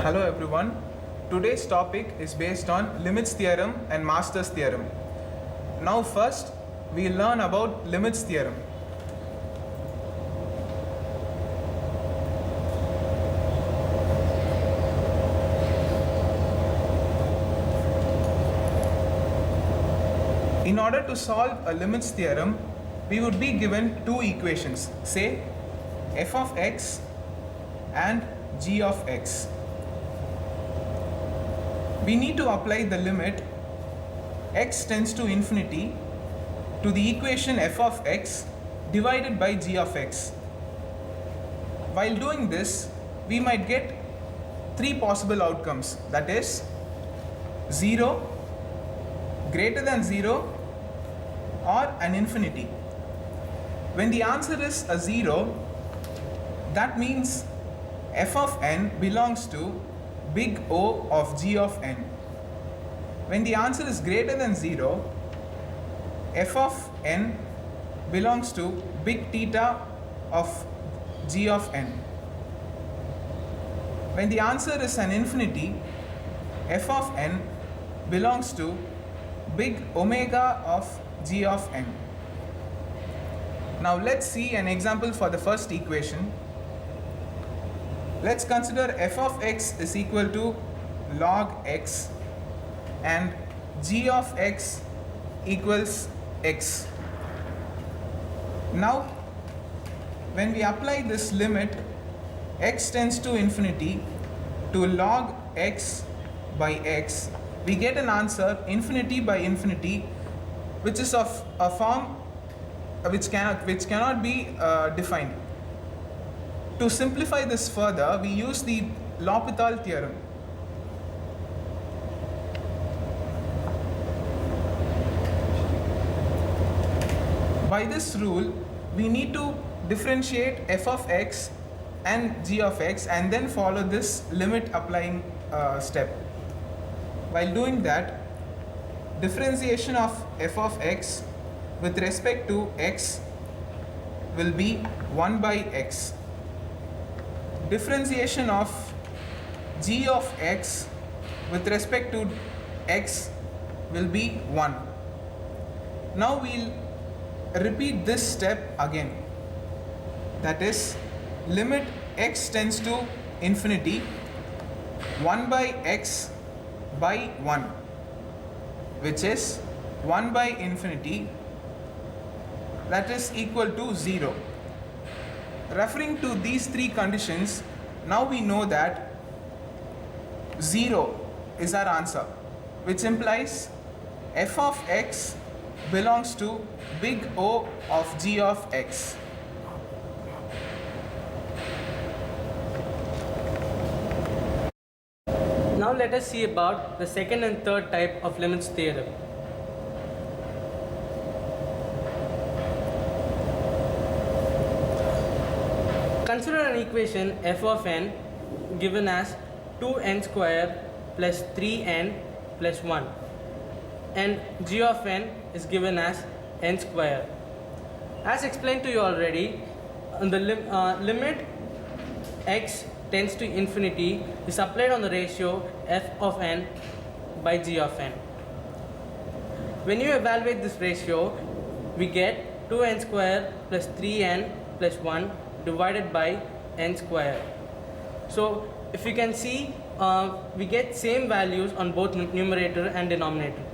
Hello everyone. Today's topic is based on limits theorem and Master's theorem. Now first we learn about limits theorem. In order to solve a limits theorem, we would be given two equations, say f of x and g of x. We need to apply the limit x tends to infinity to the equation f of x divided by g of x. While doing this, we might get three possible outcomes, that is 0, greater than 0, or an infinity. When the answer is a 0, that means f of n belongs to big O of g of n. When the answer is greater than 0, f of n belongs to big theta of g of n. When the answer is an infinity, f of n belongs to big omega of g of n. Now let's see an example for the first equation. Let's consider f of x is equal to log x and g of x equals x. Now when we apply this limit x tends to infinity to log x by x, we get an answer infinity by infinity, which is of a form which cannot be defined. To simplify this further, we use the L'Hopital theorem. By this rule, we need to differentiate f of x and g of x and then follow this limit applying step. While doing that, differentiation of f of x with respect to x will be 1 by x. Differentiation of g of x with respect to x will be 1. Now we'll repeat this step again. That is, limit x tends to infinity 1 by x by 1, which is 1 by infinity, that is equal to 0. Referring to these three conditions, now we know that 0 is our answer, which implies f of x belongs to big O of g of x. Now let us see about the second and third type of limits theorem. Consider an equation f of n given as 2n square plus 3n plus 1, and g of n is given as n square. As explained to you already, the limit x tends to infinity is applied on the ratio f of n by g of n. When you evaluate this ratio, we get 2n square plus 3n plus 1 divided by n square. So if you can see, we get same values on both numerator and denominator.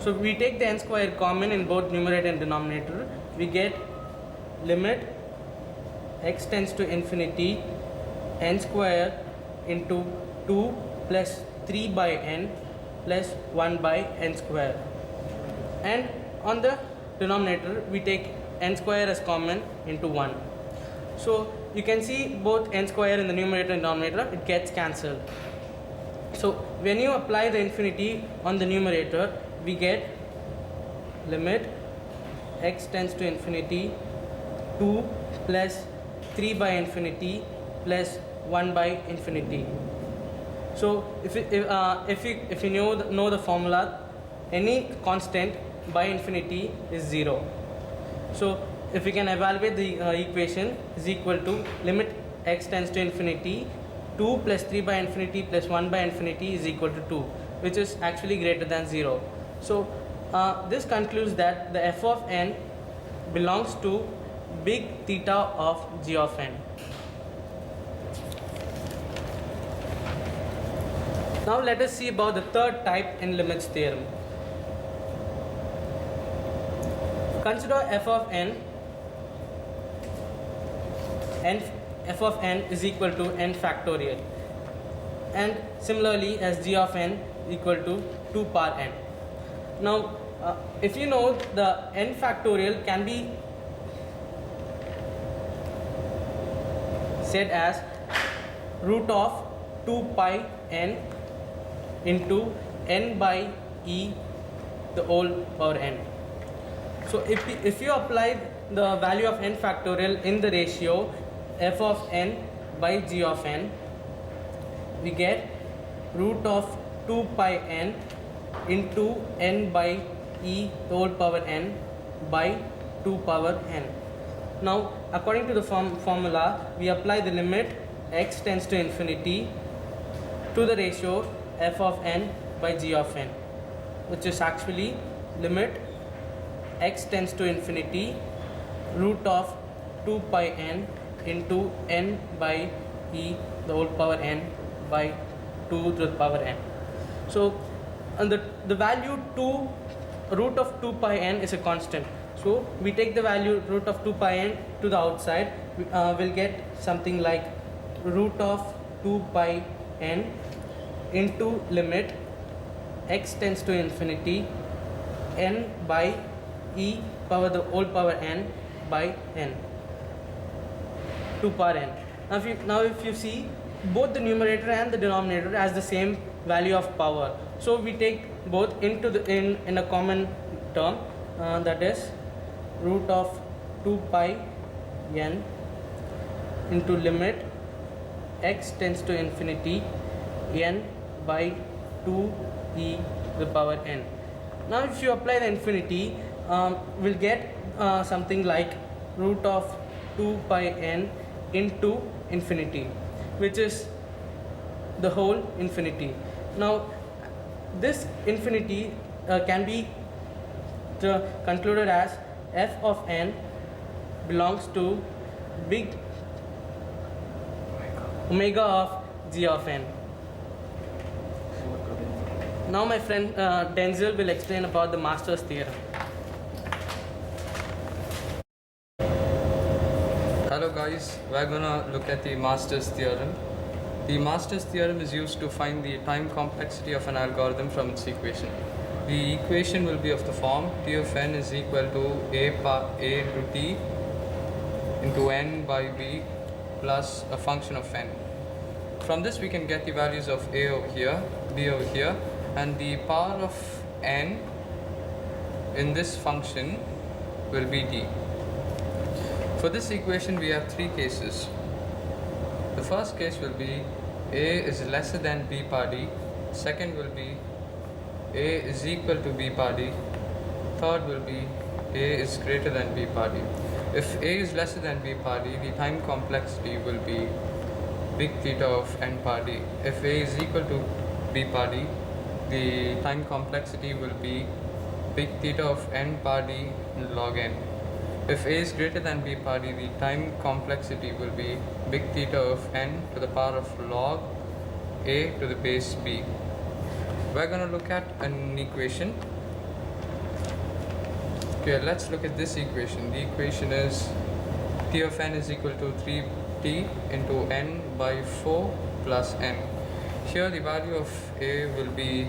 So we take the n square common in both numerator and denominator, we get limit x tends to infinity n square into 2 plus 3 by n plus 1 by n square. And on the denominator, we take n square as common into 1. So you can see both n square in the numerator and denominator, it gets cancelled. So when you apply the infinity on the numerator, we get limit x tends to infinity 2 plus 3 by infinity plus 1 by infinity. So if you know the formula, any constant by infinity is 0. So if we can evaluate the equation is equal to limit x tends to infinity 2 plus 3 by infinity plus 1 by infinity is equal to 2, which is actually greater than 0. So this concludes that the f of n belongs to big theta of g of n. Now let us see about the third type in limits theorem. Consider f of n f of n is equal to n factorial, and similarly as g of n equal to 2 power n. Now if you know, the n factorial can be said as root of 2 pi n into n by e the whole power n. So if you apply the value of n factorial in the ratio f of n by g of n, we get root of 2 pi n into n by e the whole power n by 2 power n. Now according to the formula, we apply the limit x tends to infinity to the ratio f of n by g of n, which is actually limit x tends to infinity root of 2 pi n into n by e the whole power n by 2 to the power n. So and the value 2 root of 2 pi n is a constant, so we take the value root of 2 pi n to the outside, we'll get something like root of 2 pi n into limit x tends to infinity n by e power the whole power n by n 2 power n. Now if you see, both the numerator and the denominator has the same value of power, so we take both into the in a common term, that is root of 2 pi n into limit x tends to infinity n by 2 e to the power n. Now if you apply the infinity, we'll get something like root of 2 pi n into infinity, which is the whole infinity. Now this infinity can be concluded as f of n belongs to big omega of g of n. Now my friend Denzel will explain about the Master's theorem. Hello guys, we're gonna look at the Master's theorem. The Master's theorem is used to find the time complexity of an algorithm from its equation. The equation will be of the form T of n is equal to a to t into n by b plus a function of n. From this we can get the values of a over here, b over here, and the power of n in this function will be d. For this equation we have three cases. The first case will be a is lesser than b power d, second will be a is equal to b power d, third will be a is greater than b power d. If a is lesser than b power d, the time complexity will be big theta of n power d. If a is equal to b power d, the time complexity will be big theta of n power d log n. If a is greater than b power d, the time complexity will be big theta of n to the power of log a to the base b. We're going to look at an equation. Okay, let's look at this equation. The equation is T of n is equal to 3t into n by 4 plus n. Here the value of a will be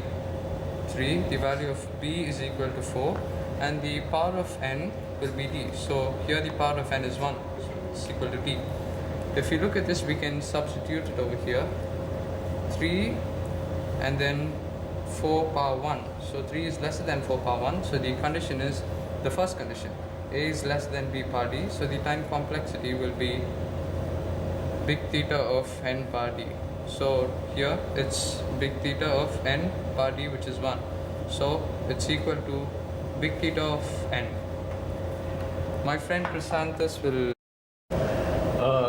3, the value of b is equal to 4, and the power of n will be d. So here the power of n is 1, so it's equal to d. If you look at this, we can substitute it over here. 3 and then 4 power 1. So 3 is lesser than 4 power 1. So the condition is the first condition. A is less than b power d. So the time complexity will be big theta of n power d. So here it's big theta of n power d, which is 1. So it's equal to big theta of n. My friend Chrysanthus will...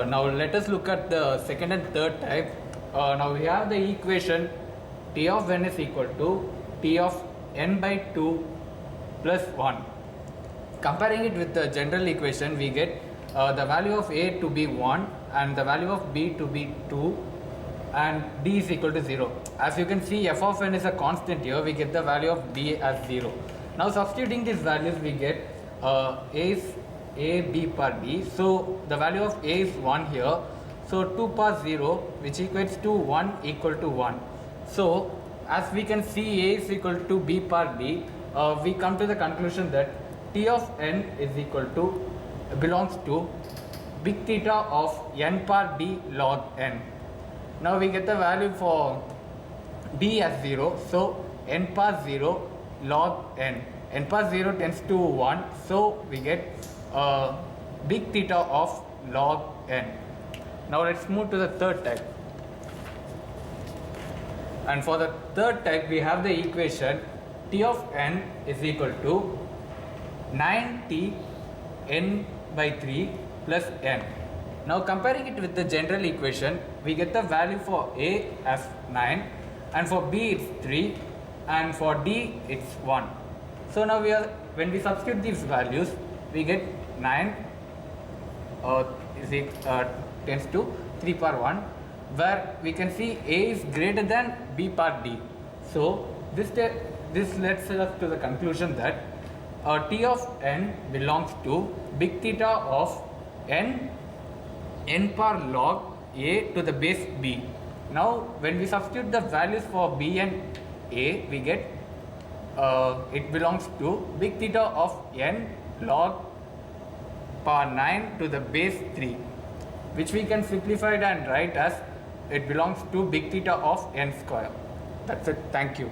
Now let us look at the second and third type now we have the equation T of n is equal to T of n by 2 plus 1. Comparing it with the general equation, we get the value of A to be 1 and the value of B to be 2 and D is equal to 0. As you can see, f of n is a constant here, we get the value of B as 0. Now substituting these values, we get A is A, B per D. So the value of A is 1 here. So 2 per 0, which equates to 1 equal to 1. So as we can see, A is equal to B per D, we come to the conclusion that T of n is equal to belongs to big theta of n per D log n. Now we get the value for D as 0, so n per 0 log n. N per 0 tends to 1, so we get big theta of log n. Now let's move to the third type. And for the third type, we have the equation T of n is equal to 9t n by 3 plus n. Now comparing it with the general equation, we get the value for A as 9 and for B it's 3 and for D it's 1. So now when we substitute these values, we get 9 tends to 3 per 1, where we can see A is greater than B per D. So this leads us to the conclusion that T of n belongs to big theta of n per log A to the base B. Now when we substitute the values for B and A, we get it belongs to big theta of n log power 9 to the base 3, which we can simplify it and write as it belongs to big theta of n square. That's it. Thank you.